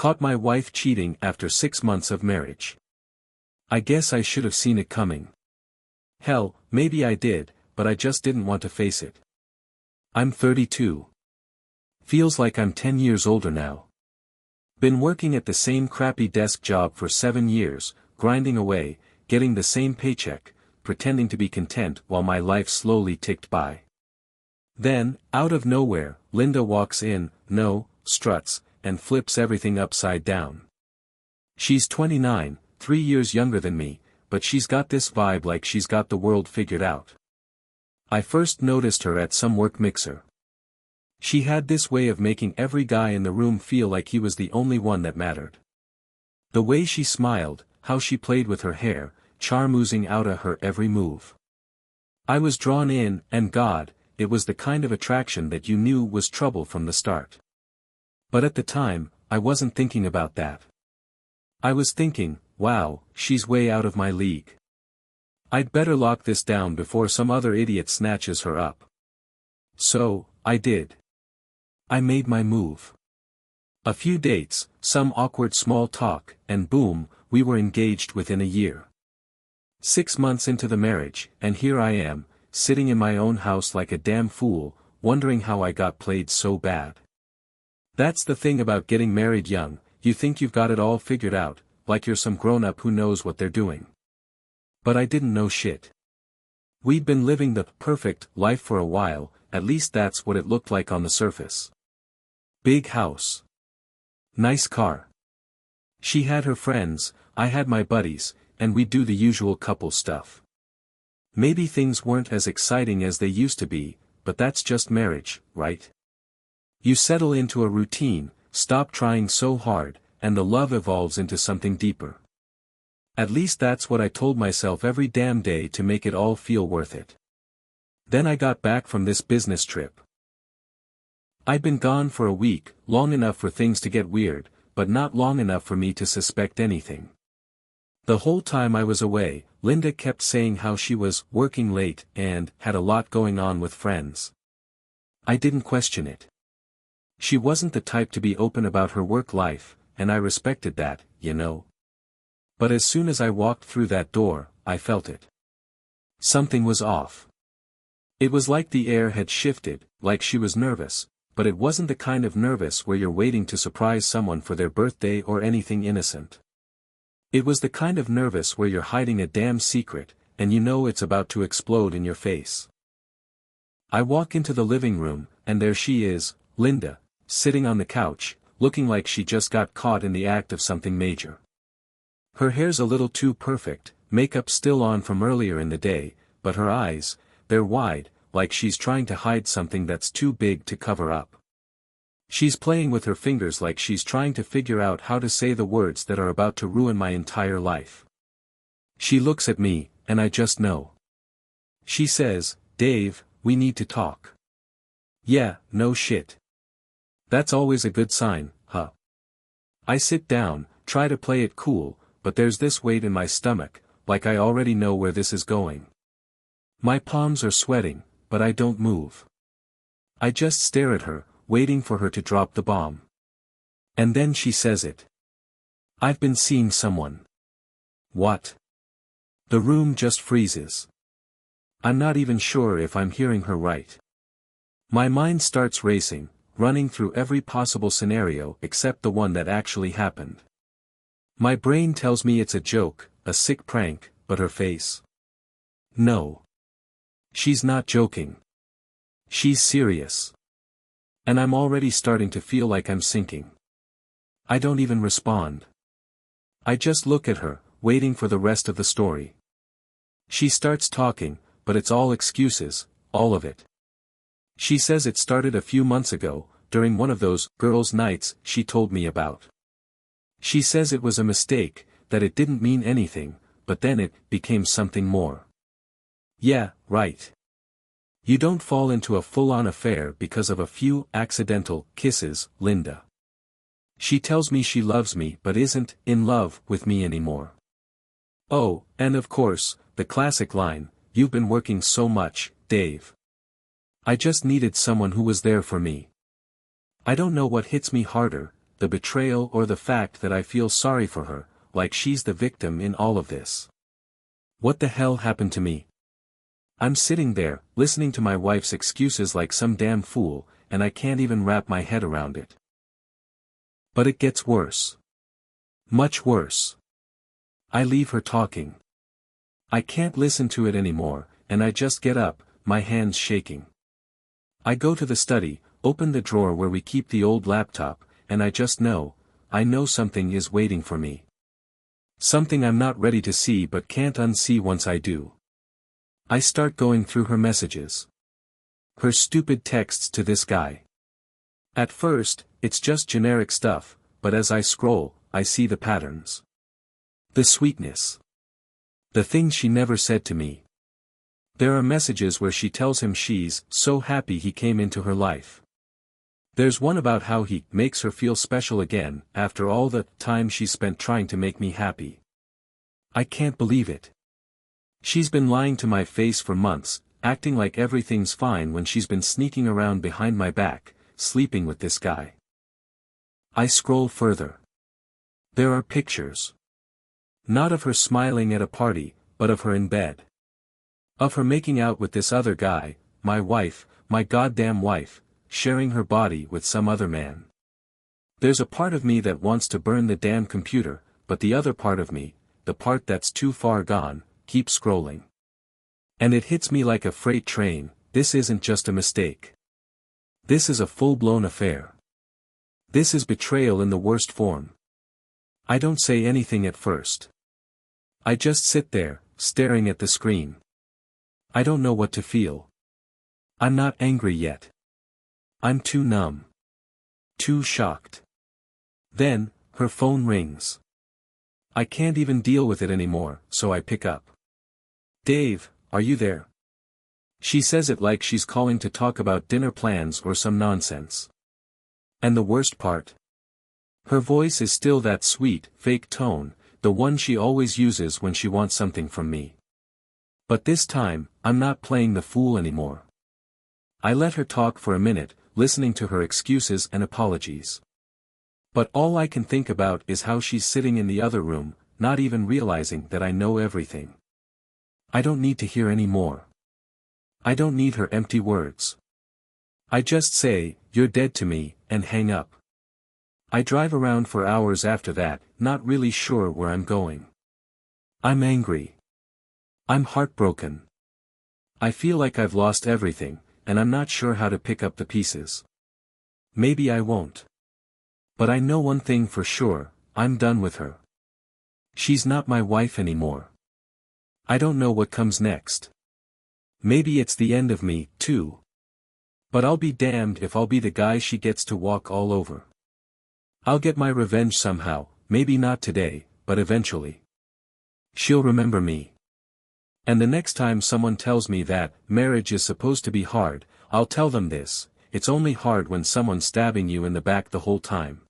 Caught my wife cheating after 6 months of marriage. I guess I should have seen it coming. Hell, maybe I did, but I just didn't want to face it. I'm 32. Feels like I'm 10 years older now. Been working at the same crappy desk job for 7 years, grinding away, getting the same paycheck, pretending to be content while my life slowly ticked by. Then, out of nowhere, Linda walks in, struts, and flips everything upside down. She's 29, 3 years younger than me, but she's got this vibe like she's got the world figured out. I first noticed her at some work mixer. She had this way of making every guy in the room feel like he was the only one that mattered. The way she smiled, how she played with her hair, charm oozing out of her every move. I was drawn in, and God, it was the kind of attraction that you knew was trouble from the start. But at the time, I wasn't thinking about that. I was thinking, wow, she's way out of my league. I'd better lock this down before some other idiot snatches her up. So, I did. I made my move. A few dates, some awkward small talk, and boom, we were engaged within a year. 6 months into the marriage, and here I am, sitting in my own house like a damn fool, wondering how I got played so bad. That's the thing about getting married young, you think you've got it all figured out, like you're some grown-up who knows what they're doing. But I didn't know shit. We'd been living the perfect life for a while, at least that's what it looked like on the surface. Big house. Nice car. She had her friends, I had my buddies, and we'd do the usual couple stuff. Maybe things weren't as exciting as they used to be, but that's just marriage, right? You settle into a routine, stop trying so hard, and the love evolves into something deeper. At least that's what I told myself every damn day to make it all feel worth it. Then I got back from this business trip. I'd been gone for a week, long enough for things to get weird, but not long enough for me to suspect anything. The whole time I was away, Linda kept saying how she was working late and had a lot going on with friends. I didn't question it. She wasn't the type to be open about her work life, and I respected that, you know. But as soon as I walked through that door, I felt it. Something was off. It was like the air had shifted, like she was nervous, but it wasn't the kind of nervous where you're waiting to surprise someone for their birthday or anything innocent. It was the kind of nervous where you're hiding a damn secret, and you know it's about to explode in your face. I walk into the living room, and there she is, Linda, sitting on the couch, looking like she just got caught in the act of something major. Her hair's a little too perfect, makeup still on from earlier in the day, but her eyes, they're wide, like she's trying to hide something that's too big to cover up. She's playing with her fingers like she's trying to figure out how to say the words that are about to ruin my entire life. She looks at me, and I just know. She says, "Dave, we need to talk." Yeah, no shit. That's always a good sign, huh? I sit down, try to play it cool, but there's this weight in my stomach, like I already know where this is going. My palms are sweating, but I don't move. I just stare at her, waiting for her to drop the bomb. And then she says it. "I've been seeing someone." What? The room just freezes. I'm not even sure if I'm hearing her right. My mind starts racing, running through every possible scenario except the one that actually happened. My brain tells me it's a joke, a sick prank, but her face. No. She's not joking. She's serious. And I'm already starting to feel like I'm sinking. I don't even respond. I just look at her, waiting for the rest of the story. She starts talking, but it's all excuses, all of it. She says it started a few months ago, during one of those girls' nights she told me about. She says it was a mistake, that it didn't mean anything, but then it became something more. Yeah, right. You don't fall into a full-on affair because of a few accidental kisses, Linda. She tells me she loves me but isn't in love with me anymore. Oh, and of course, the classic line, "You've been working so much, Dave." I just needed someone who was there for me. I don't know what hits me harder, the betrayal or the fact that I feel sorry for her, like she's the victim in all of this. What the hell happened to me? I'm sitting there, listening to my wife's excuses like some damn fool, and I can't even wrap my head around it. But it gets worse. Much worse. I leave her talking. I can't listen to it anymore, and I just get up, my hands shaking. I go to the study, open the drawer where we keep the old laptop, and I know something is waiting for me. Something I'm not ready to see but can't unsee once I do. I start going through her messages. Her stupid texts to this guy. At first, it's just generic stuff, but as I scroll, I see the patterns. The sweetness. The things she never said to me. There are messages where she tells him she's so happy he came into her life. There's one about how he makes her feel special again after all the time she spent trying to make me happy. I can't believe it. She's been lying to my face for months, acting like everything's fine when she's been sneaking around behind my back, sleeping with this guy. I scroll further. There are pictures. Not of her smiling at a party, but of her in bed. Of her making out with this other guy, my wife, my goddamn wife, sharing her body with some other man. There's a part of me that wants to burn the damn computer, but the other part of me, the part that's too far gone, keeps scrolling. And it hits me like a freight train, this isn't just a mistake. This is a full-blown affair. This is betrayal in the worst form. I don't say anything at first. I just sit there, staring at the screen. I don't know what to feel. I'm not angry yet. I'm too numb. Too shocked. Then, her phone rings. I can't even deal with it anymore, so I pick up. "Dave, are you there?" She says it like she's calling to talk about dinner plans or some nonsense. And the worst part? Her voice is still that sweet, fake tone, the one she always uses when she wants something from me. But this time, I'm not playing the fool anymore. I let her talk for a minute, listening to her excuses and apologies. But all I can think about is how she's sitting in the other room, not even realizing that I know everything. I don't need to hear any more. I don't need her empty words. I just say, "You're dead to me," and hang up. I drive around for hours after that, not really sure where I'm going. I'm angry. I'm heartbroken. I feel like I've lost everything, and I'm not sure how to pick up the pieces. Maybe I won't. But I know one thing for sure, I'm done with her. She's not my wife anymore. I don't know what comes next. Maybe it's the end of me, too. But I'll be damned if I'll be the guy she gets to walk all over. I'll get my revenge somehow, maybe not today, but eventually. She'll remember me. And the next time someone tells me that marriage is supposed to be hard, I'll tell them this: it's only hard when someone's stabbing you in the back the whole time.